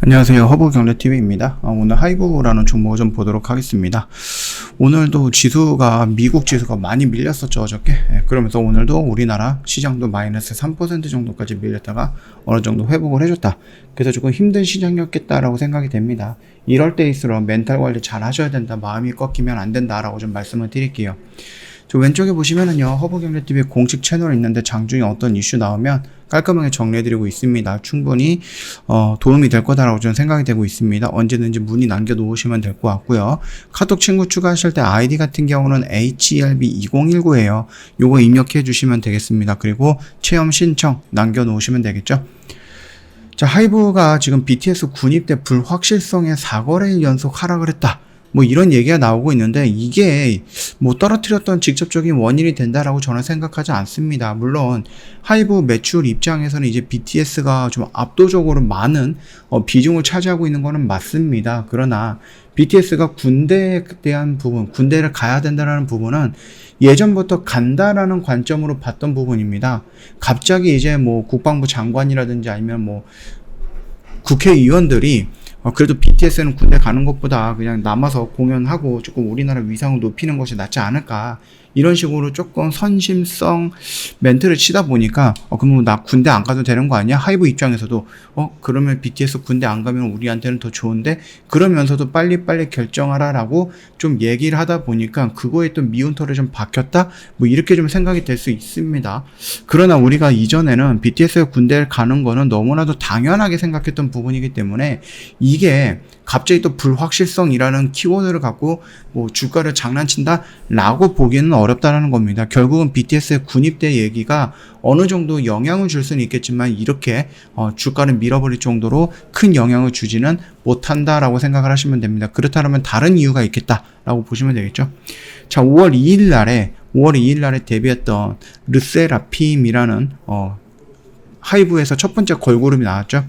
안녕하세요. 허브경제TV입니다. 오늘 하이브라는 종목을 좀 보도록 하겠습니다. 오늘도 미국 지수가 많이 밀렸었죠, 어저께. 그러면서 오늘도 우리나라 시장도 마이너스 3% 정도까지 밀렸다가 어느 정도 회복을 해줬다. 그래서 조금 힘든 시장이었겠다라고 생각이 됩니다. 이럴 때일수록 멘탈 관리 잘 하셔야 된다. 마음이 꺾이면 안 된다라고 좀 말씀을 드릴게요. 저 왼쪽에 보시면은요, 허브경제TV 공식 채널이 있는데 장중에 어떤 이슈 나오면 깔끔하게 정리해드리고 있습니다. 충분히 도움이 될 거다라고 저는 생각이 되고 있습니다. 언제든지 문의 남겨놓으시면 될 것 같고요. 카톡 친구 추가하실 때 아이디 같은 경우는 HERB2019예요. 요거 입력해 주시면 되겠습니다. 그리고 체험 신청 남겨놓으시면 되겠죠. 자, 하이브가 지금 BTS 군입대 불확실성에 4거래일 연속 하락을 했다. 뭐 이런 얘기가 나오고 있는데 이게 뭐 떨어뜨렸던 직접적인 원인이 된다라고 저는 생각하지 않습니다. 물론 하이브 매출 입장에서는 이제 BTS가 좀 압도적으로 많은 비중을 차지하고 있는 거는 맞습니다. 그러나 BTS가 군대에 대한 부분, 군대를 가야 된다라는 부분은 예전부터 간다라는 관점으로 봤던 부분입니다. 갑자기 이제 뭐 국방부 장관이라든지 아니면 뭐 국회의원들이 그래도 BTS는 군대 가는 것보다 그냥 남아서 공연하고 조금 우리나라 위상을 높이는 것이 낫지 않을까, 이런 식으로 조금 선심성 멘트를 치다 보니까 그러면 나 군대 안 가도 되는 거 아니야? 하이브 입장에서도 그러면 BTS 군대 안 가면 우리한테는 더 좋은데, 그러면서도 빨리빨리 결정하라라고 좀 얘기를 하다 보니까 그거에 또 미운털이 좀 박혔다? 뭐 이렇게 좀 생각이 될 수 있습니다. 그러나 우리가 이전에는 BTS가 군대를 가는 거는 너무나도 당연하게 생각했던 부분이기 때문에 이게 갑자기 또 불확실성이라는 키워드를 갖고 뭐 주가를 장난친다 라고 보기에는 어렵다라는 겁니다. 결국은 BTS의 군입대 얘기가 어느 정도 영향을 줄 수는 있겠지만 이렇게 주가를 밀어버릴 정도로 큰 영향을 주지는 못한다라고 생각을 하시면 됩니다. 그렇다면 다른 이유가 있겠다라고 보시면 되겠죠. 자, 5월 2일 날에 데뷔했던 르세라핌이라는 하이브에서 첫 번째 걸그룹이 나왔죠.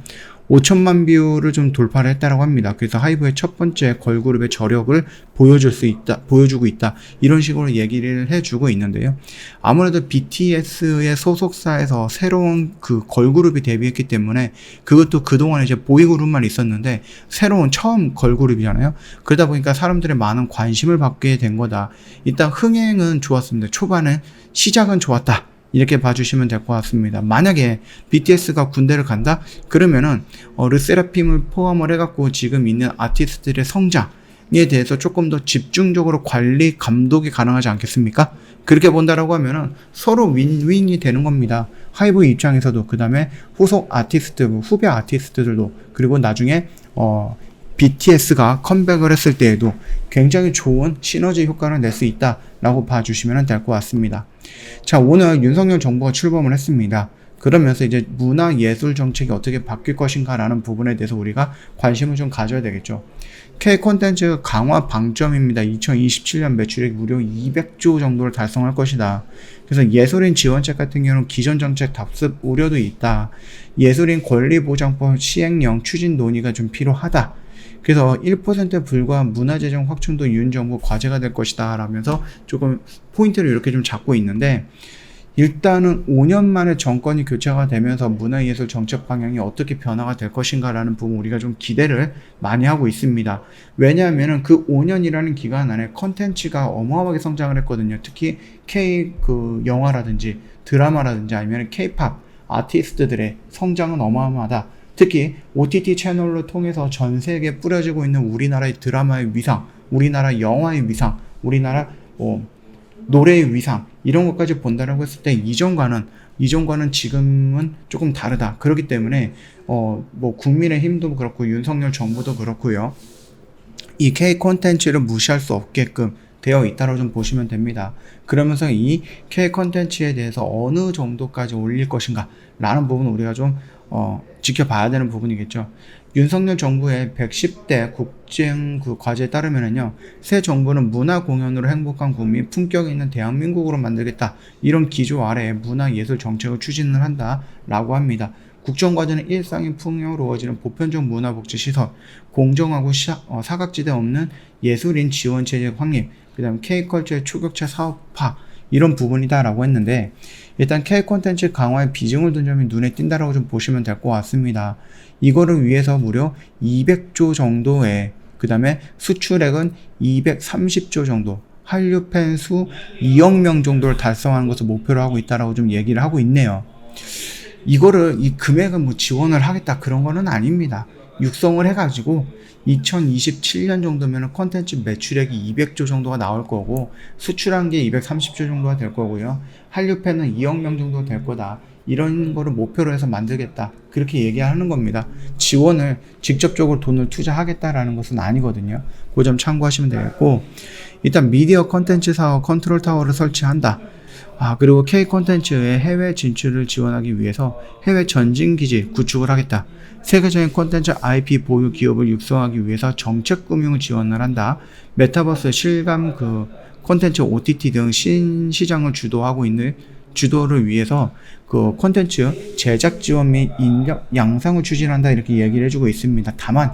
5천만 뷰를 좀 돌파를 했다라고 합니다. 그래서 하이브의 첫 번째 걸그룹의 저력을 보여주고 있다. 이런 식으로 얘기를 해주고 있는데요. 아무래도 BTS의 소속사에서 새로운 그 걸그룹이 데뷔했기 때문에 그것도 그동안 이제 보이그룹만 있었는데 새로운 처음 걸그룹이잖아요. 그러다 보니까 사람들의 많은 관심을 받게 된 거다. 일단 흥행은 좋았습니다. 초반에 시작은 좋았다. 이렇게 봐주시면 될 것 같습니다. 만약에 BTS가 군대를 간다? 그러면은 르세라핌을 포함을 해갖고 지금 있는 아티스트들의 성장에 대해서 조금 더 집중적으로 관리, 감독이 가능하지 않겠습니까? 그렇게 본다라고 하면은 서로 윈윈이 되는 겁니다. 하이브 입장에서도, 그 다음에 후속 아티스트, 후배 아티스트들도, 그리고 나중에 BTS가 컴백을 했을 때에도 굉장히 좋은 시너지 효과를 낼 수 있다라고 봐주시면 될 것 같습니다. 자, 오늘 윤석열 정부가 출범을 했습니다. 그러면서 이제 문화예술 정책이 어떻게 바뀔 것인가라는 부분에 대해서 우리가 관심을 좀 가져야 되겠죠. K 콘텐츠 강화 방점입니다. 2027년 매출액 무려 200조 정도를 달성할 것이다. 그래서 예술인 지원책 같은 경우는 기존 정책 답습 우려도 있다. 예술인 권리보장법 시행령 추진 논의가 좀 필요하다. 그래서 1%에 불과한 문화재정 확충도 윤 정부 과제가 될 것이다 라면서 조금 포인트를 이렇게 좀 잡고 있는데, 일단은 5년 만에 정권이 교체가 되면서 문화예술 정책 방향이 어떻게 변화가 될 것인가 라는 부분 우리가 좀 기대를 많이 하고 있습니다. 왜냐하면 그 5년이라는 기간 안에 컨텐츠가 어마어마하게 성장을 했거든요. 특히 K 영화라든지 드라마라든지 아니면 K-팝 아티스트들의 성장은 어마어마하다. 특히 OTT 채널로 통해서 전 세계에 뿌려지고 있는 우리나라의 드라마의 위상, 우리나라 영화의 위상, 우리나라 노래의 위상, 이런 것까지 본다라고 했을 때 이전과는 지금은 조금 다르다. 그렇기 때문에 뭐 국민의힘도 그렇고 윤석열 정부도 그렇고요. 이 K 콘텐츠를 무시할 수 없게끔 되어 있다고 좀 보시면 됩니다. 그러면서 이 K 콘텐츠에 대해서 어느 정도까지 올릴 것인가 라는 부분은 우리가 좀 지켜봐야 되는 부분이겠죠. 윤석열 정부의 110대 국정 과제에 따르면요, 새 정부는 문화 공연으로 행복한 국민, 품격 있는 대한민국으로 만들겠다. 이런 기조 아래에 문화예술 정책을 추진을 한다라고 합니다. 국정과제는 일상이 풍요로워지는 보편적 문화복지시설, 공정하고 사각지대 없는 예술인 지원체제 확립, 그 다음 K컬처의 초격차 사업화, 이런 부분이다라고 했는데, 일단 K 콘텐츠 강화에 비중을 둔 점이 눈에 띈다라고 좀 보시면 될 것 같습니다. 이거를 위해서 무려 200조 정도의, 그 다음에 수출액은 230조 정도, 한류 팬 수 2억 명 정도를 달성하는 것을 목표로 하고 있다라고 좀 얘기를 하고 있네요. 이거를, 이 금액은 뭐 지원을 하겠다 그런 거는 아닙니다. 육성을 해가지고 2027년 정도면 컨텐츠 매출액이 200조 정도가 나올 거고, 수출한 게 230조 정도가 될 거고요. 한류팬은 2억 명 정도 될 거다. 이런 거를 목표로 해서 만들겠다. 그렇게 얘기하는 겁니다. 지원을 직접적으로 돈을 투자하겠다라는 것은 아니거든요. 그 점 참고하시면 되겠고, 일단 미디어 컨텐츠 사업 컨트롤 타워를 설치한다. 그리고 K 콘텐츠의 해외 진출을 지원하기 위해서 해외 전진 기지 구축을 하겠다. 세계적인 콘텐츠 IP 보유 기업을 육성하기 위해서 정책 금융 지원을 한다. 메타버스 실감 콘텐츠 OTT 등 신시장을 주도를 위해서 그 콘텐츠 제작 지원 및 인력 양상을 추진한다, 이렇게 얘기를 해주고 있습니다. 다만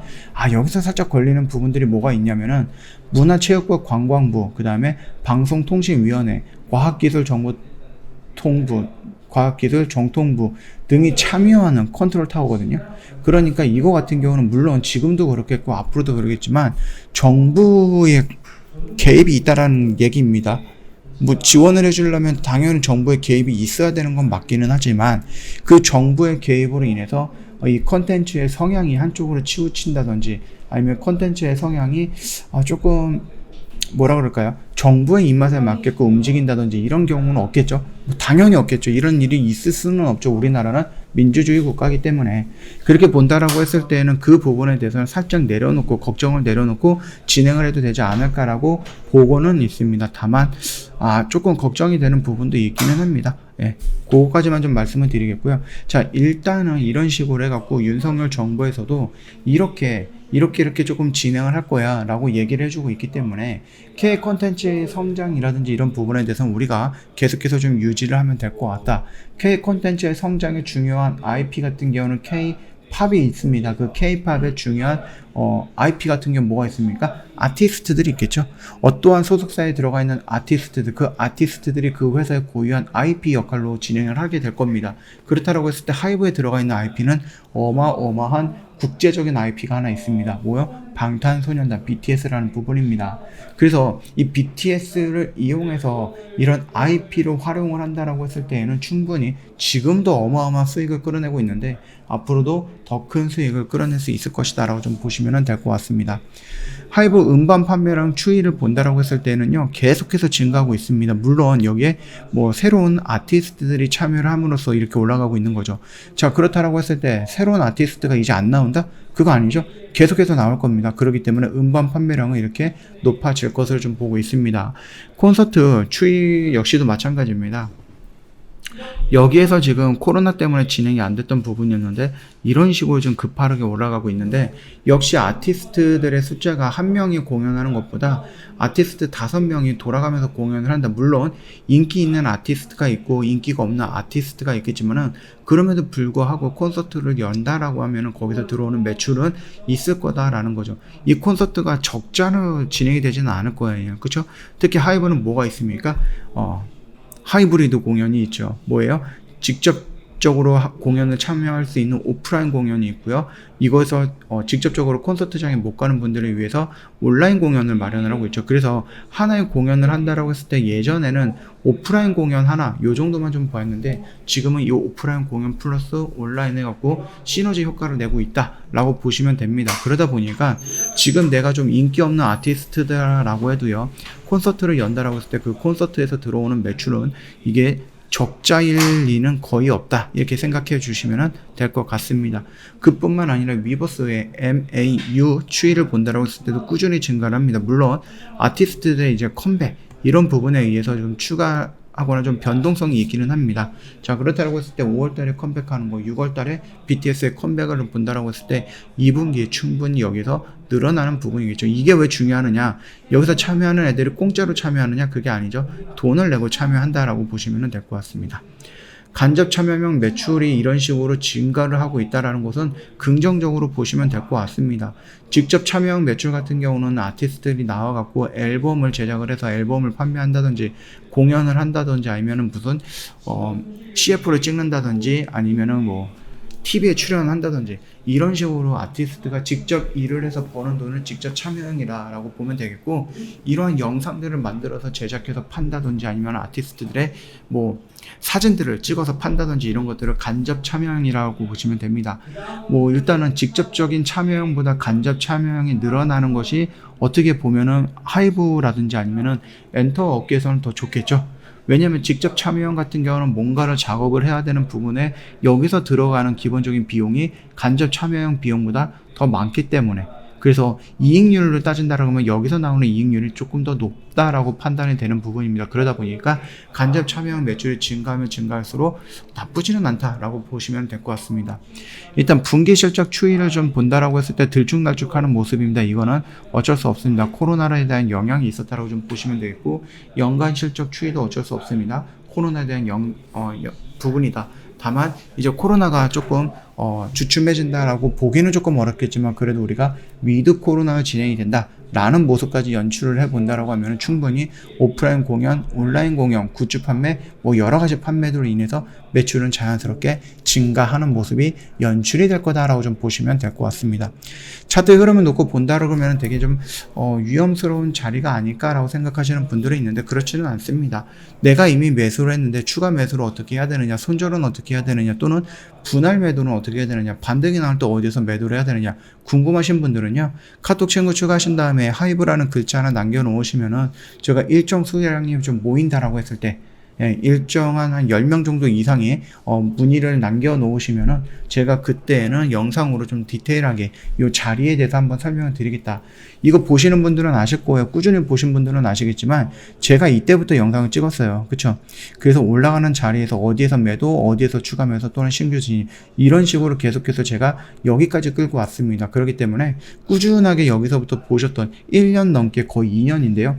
여기서 살짝 걸리는 부분들이 뭐가 있냐면은, 문화체육부 관광부, 그 다음에 방송통신위원회, 과학기술정통부 등이 참여하는 컨트롤 타워거든요. 그러니까 이거 같은 경우는 물론 지금도 그렇겠고 앞으로도 그러겠지만 정부의 개입이 있다라는 얘기입니다. 뭐 지원을 해주려면 당연히 정부의 개입이 있어야 되는 건 맞기는 하지만, 그 정부의 개입으로 인해서 이 컨텐츠의 성향이 한쪽으로 치우친다든지, 아니면 컨텐츠의 성향이 조금 뭐라 그럴까요? 정부의 입맛에 맞게끔 움직인다든지 이런 경우는 없겠죠. 당연히 없겠죠. 이런 일이 있을 수는 없죠. 우리나라는 민주주의 국가이기 때문에. 그렇게 본다라고 했을 때는 그 부분에 대해서는 살짝 내려놓고, 걱정을 내려놓고 진행을 해도 되지 않을까라고 보고는 있습니다. 다만 조금 걱정이 되는 부분도 있기는 합니다. 그거까지만 좀 말씀을 드리겠고요. 자, 일단은 이런 식으로 해갖고 윤석열 정부에서도 이렇게 조금 진행을 할 거야 라고 얘기를 해주고 있기 때문에, K 콘텐츠의 성장이라든지 이런 부분에 대해서는 우리가 계속해서 좀 유지를 하면 될 것 같다. K 콘텐츠의 성장에 중요한 IP 같은 경우는 K-팝이 있습니다. 그 K-팝의 중요한 IP 같은 경우 뭐가 있습니까? 아티스트들이 있겠죠. 어떠한 소속사에 들어가 있는 아티스트들, 그 아티스트들이 그 회사에 고유한 IP 역할로 진행을 하게 될 겁니다. 그렇다고 했을 때 하이브에 들어가 있는 IP는 어마어마한 국제적인 IP가 하나 있습니다. 뭐요? 방탄소년단 BTS라는 부분입니다. 그래서 이 BTS를 이용해서 이런 IP를 활용을 한다라고 했을 때에는 충분히 지금도 어마어마한 수익을 끌어내고 있는데, 앞으로도 더 큰 수익을 끌어낼 수 있을 것이다 라고 좀 보시면 될 것 같습니다. 하이브 음반 판매량 추이를 본다라고 했을 때는요, 계속해서 증가하고 있습니다. 물론 여기에 뭐 새로운 아티스트들이 참여를 함으로써 이렇게 올라가고 있는 거죠. 자, 그렇다라고 했을 때 새로운 아티스트가 이제 안 나온다? 그거 아니죠. 계속해서 나올 겁니다. 그렇기 때문에 음반 판매량은 이렇게 높아질 것을 좀 보고 있습니다. 콘서트 추이 역시도 마찬가지입니다. 여기에서 지금 코로나 때문에 진행이 안 됐던 부분이었는데, 이런 식으로 좀 급하게 올라가고 있는데, 역시 아티스트들의 숫자가 한 명이 공연하는 것보다 아티스트 5명이 돌아가면서 공연을 한다. 물론 인기 있는 아티스트가 있고 인기가 없는 아티스트가 있겠지만은, 그럼에도 불구하고 콘서트를 연다라고 하면은 거기서 들어오는 매출은 있을 거다라는 거죠. 이 콘서트가 적자로 진행이 되지는 않을 거예요. 그렇죠? 특히 하이브는 뭐가 있습니까? 하이브리드 공연이 있죠. 뭐예요? 직접적으로 공연을 참여할 수 있는 오프라인 공연이 있고요. 이것을 직접적으로 콘서트장에 못 가는 분들을 위해서 온라인 공연을 마련을 하고 있죠. 그래서 하나의 공연을 한다라고 했을 때, 예전에는 오프라인 공연 하나 요 정도만 좀 보였는데, 지금은 이 오프라인 공연 플러스 온라인 해갖고 시너지 효과를 내고 있다라고 보시면 됩니다. 그러다 보니까 지금 내가 좀 인기 없는 아티스트다라고 해도요, 콘서트를 연다라고 했을 때 그 콘서트에서 들어오는 매출은 이게 적자일 리는 거의 없다, 이렇게 생각해 주시면 될 것 같습니다. 그뿐만 아니라 위버스의 MAU 추이를 본다라고 했을 때도 꾸준히 증가를 합니다. 물론 아티스트들의 이제 컴백 이런 부분에 의해서 좀 추가하거나 좀 변동성이 있기는 합니다. 자, 그렇다고 했을 때 5월달에 컴백하는 거, 6월달에 BTS의 컴백을 본다라고 했을 때 2분기에 충분히 여기서 늘어나는 부분이겠죠. 이게 왜 중요하느냐? 여기서 참여하는 애들이 공짜로 참여하느냐? 그게 아니죠. 돈을 내고 참여한다라고 보시면 될 것 같습니다. 간접 참여형 매출이 이런 식으로 증가를 하고 있다라는 것은 긍정적으로 보시면 될 것 같습니다. 직접 참여형 매출 같은 경우는 아티스트들이 나와갖고 앨범을 제작을 해서 앨범을 판매한다든지 공연을 한다든지 아니면은 무슨 CF를 찍는다든지 아니면은 뭐 TV에 출연한다든지 이런 식으로 아티스트가 직접 일을 해서 버는 돈을 직접 참여형이라고 보면 되겠고, 이러한 영상들을 만들어서 제작해서 판다든지 아니면 아티스트들의 뭐 사진들을 찍어서 판다든지 이런 것들을 간접 참여형이라고 보시면 됩니다. 뭐 일단은 직접적인 참여형보다 간접 참여형이 늘어나는 것이 어떻게 보면은 하이브라든지 아니면은 엔터 업계에서는 더 좋겠죠. 왜냐하면 직접 참여형 같은 경우는 뭔가를 작업을 해야 되는 부분에 여기서 들어가는 기본적인 비용이 간접 참여형 비용보다 더 많기 때문에, 그래서 이익률을 따진다라고 하면 여기서 나오는 이익률이 조금 더 높다라고 판단이 되는 부분입니다. 그러다 보니까 간접 참여형 매출이 증가하면 증가할수록 나쁘지는 않다라고 보시면 될 것 같습니다. 일단 분기 실적 추이를 좀 본다라고 했을 때 들쭉날쭉하는 모습입니다. 이거는 어쩔 수 없습니다. 코로나에 대한 영향이 있었다라고 좀 보시면 되겠고, 연간 실적 추이도 어쩔 수 없습니다. 코로나에 대한 부분이다. 다만 이제 코로나가 조금 주춤해진다라고 보기는 조금 어렵겠지만, 그래도 우리가 위드 코로나가 진행이 된다 라는 모습까지 연출을 해본다라고 하면 충분히 오프라인 공연, 온라인 공연, 굿즈 판매, 뭐 여러 가지 판매들로 인해서 매출은 자연스럽게 증가하는 모습이 연출이 될 거다라고 좀 보시면 될 것 같습니다. 차트 흐름을 놓고 본다라고 하면 되게 좀 위험스러운 자리가 아닐까라고 생각하시는 분들이 있는데, 그렇지는 않습니다. 내가 이미 매수를 했는데 추가 매수를 어떻게 해야 되느냐, 손절은 어떻게 해야 되느냐, 또는 분할 매도는 어떻게 해야 되느냐, 반등이 나올 때 어디서 매도를 해야 되느냐 궁금하신 분들은요, 카톡 친구 추가하신 다음에 하이브라는 글자 하나 남겨놓으시면은 제가 일정 수량이 좀 모인다라고 했을 때 일정한 한 10명 정도 이상의 문의를 남겨놓으시면은 제가 그때는 영상으로 좀 디테일하게 이 자리에 대해서 한번 설명을 드리겠다. 이거 보시는 분들은 아실 거예요. 꾸준히 보신 분들은 아시겠지만 제가 이때부터 영상을 찍었어요. 그쵸? 그래서 올라가는 자리에서 어디에서 매도, 어디에서 추가 매수 또는 신규 진입, 이런 식으로 계속해서 제가 여기까지 끌고 왔습니다. 그렇기 때문에 꾸준하게 여기서부터 보셨던 1년 넘게 거의 2년인데요.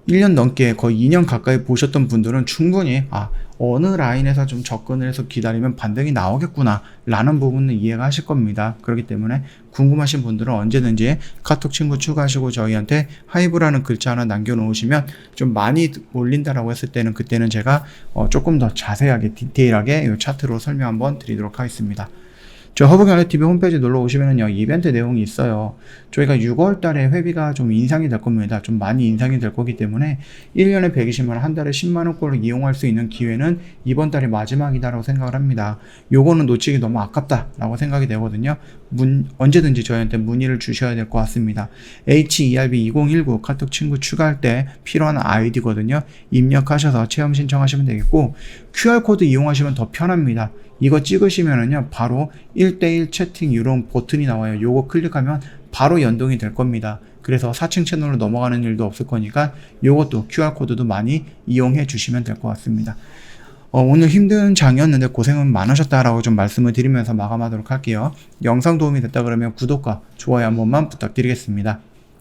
1년 넘게 거의 2년 가까이 보셨던 분들은 충분히 어느 라인에서 좀 접근을 해서 기다리면 반등이 나오겠구나 라는 부분은 이해가 하실 겁니다. 그렇기 때문에 궁금하신 분들은 언제든지 카톡 친구 추가하시고 저희한테 하이브라는 글자 하나 남겨놓으시면 좀 많이 올린다라고 했을 때는 그때는 제가 조금 더 자세하게 디테일하게 이 차트로 설명 한번 드리도록 하겠습니다. 저 허브경제TV 홈페이지 놀러 오시면은요, 이벤트 내용이 있어요. 저희가 6월 달에 회비가 좀 인상이 될 겁니다. 좀 많이 인상이 될 거기 때문에 1년에 120만원, 한 달에 10만원꼴을 이용할 수 있는 기회는 이번 달이 마지막이다라고 생각을 합니다. 요거는 놓치기 너무 아깝다라고 생각이 되거든요. 언제든지 저희한테 문의를 주셔야 될 것 같습니다. HERB2019 카톡 친구 추가할 때 필요한 아이디거든요. 입력하셔서 체험 신청하시면 되겠고, QR코드 이용하시면 더 편합니다. 이거 찍으시면은요, 바로 1대1 채팅 이런 버튼이 나와요. 요거 클릭하면 바로 연동이 될 겁니다. 그래서 4층 채널로 넘어가는 일도 없을 거니까 요것도 QR코드도 많이 이용해 주시면 될 것 같습니다. 오늘 힘든 장이었는데 고생은 많으셨다라고 좀 말씀을 드리면서 마감하도록 할게요. 영상 도움이 됐다 그러면 구독과 좋아요 한 번만 부탁드리겠습니다.